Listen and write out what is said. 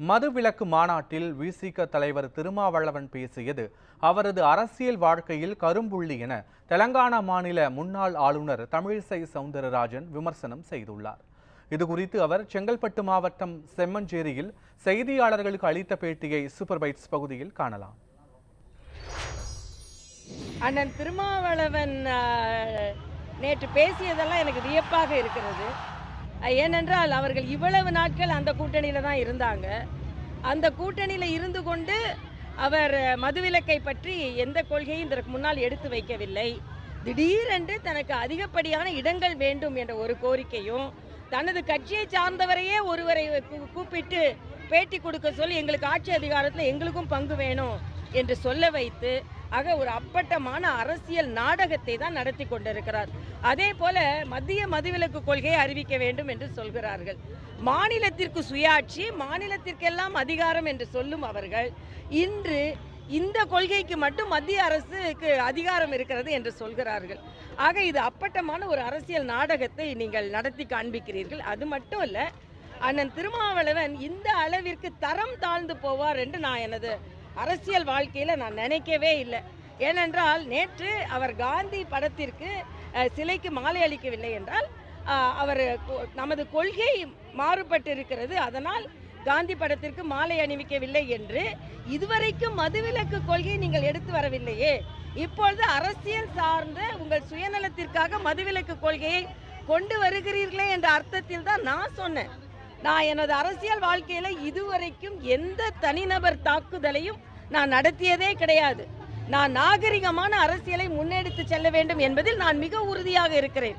மதுவிலக்கு மாநாட்டில் விசிக தலைவர் திருமாவளவன் பேசியது அவரது அரசியல் வாழ்க்கையில் கரும்புள்ளி என தெலங்கானா மாநில முன்னாள் ஆளுநர் தமிழிசை சவுந்தரராஜன் விமர்சனம் செய்துள்ளார். இதுகுறித்து அவர் செங்கல்பட்டு மாவட்டம் செம்மஞ்சேரியில் செய்தியாளர்களுக்கு அளித்த பேட்டியை சூப்பர் பைட்ஸ் பகுதியில் காணலாம். அண்ணன் திருமாவளவன் நேற்று பேசியதெல்லாம் எனக்கு வியப்பாக இருக்கிறது. ஏனென்றால் அவர்கள் இவ்வளவு நாட்கள் அந்த கூட்டணியில் தான் இருந்தாங்க. அந்த கூட்டணியில் இருந்து கொண்டு அவர் மதுவிலக்கை பற்றி எந்த கொள்கையும் இதற்கு முன்னால் எடுத்து வைக்கவில்லை. திடீரென்று தனக்கு அதிகப்படியான இடங்கள் வேண்டும் என்ற ஒரு கோரிக்கையும், தனது கட்சியை சார்ந்தவரையே ஒருவரை கூப்பிட்டு பேட்டி கொடுக்க சொல்லி எங்களுக்கு ஆட்சி அதிகாரத்தில் எங்களுக்கும் பங்கு வேணும் என்று சொல்ல வைத்து ஒரு அப்பட்டமான அரசியல் நாடகத்தை தான் நடத்தி கொண்டிருக்கிறார். அதே போல மத்திய மதுவிலக்கு கொள்கையை அறிவிக்க வேண்டும் என்று சொல்கிறார்கள். மாநிலத்திற்கு சுயாட்சி, மாநிலத்திற்கெல்லாம் அதிகாரம் என்று சொல்லும் அவர்கள் இன்று இந்த கொள்கைக்கு மட்டும் மத்திய அரசுக்கு அதிகாரம் இருக்கிறது என்று சொல்கிறார்கள். இது அப்பட்டமான ஒரு அரசியல் நாடகத்தை நீங்கள் நடத்தி காண்பிக்கிறீர்கள். அது மட்டும் இல்ல, அண்ணன் திருமாவளவன் இந்த அளவிற்கு தரம் தாழ்ந்து போவார் என்று நான் எனது அரசியல் வாழ்க்கையில் நான் நினைக்கவே இல்லை. ஏனென்றால் நேற்று அவர் காந்தி படத்திற்கு சிலைக்கு மாலை அளிக்கவில்லை என்றால் அவர் நமது கொள்கை மாறுபட்டு இருக்கிறது, அதனால் காந்தி படத்திற்கு மாலை அணிவிக்கவில்லை என்று இதுவரைக்கும் மதுவிலக்கு கொள்கையை நீங்கள் எடுத்து வரவில்லையே. இப்பொழுது அரசியல் சார்ந்த உங்கள் சுயநலத்திற்காக மதுவிலக்கு கொள்கையை கொண்டு வருகிறீர்களே என்ற அர்த்தத்தில் தான் நான் சொன்னேன். நான் எனது அரசியல் வாழ்க்கையில இதுவரைக்கும் எந்த தனிநபர் தாக்குதலையும் நான் நடத்தியதே கிடையாது. நான் நாகரிகமான அரசியலை முன்னெடுத்து செல்ல வேண்டும் என்பதில் நான் மிக உறுதியாக இருக்கிறேன்.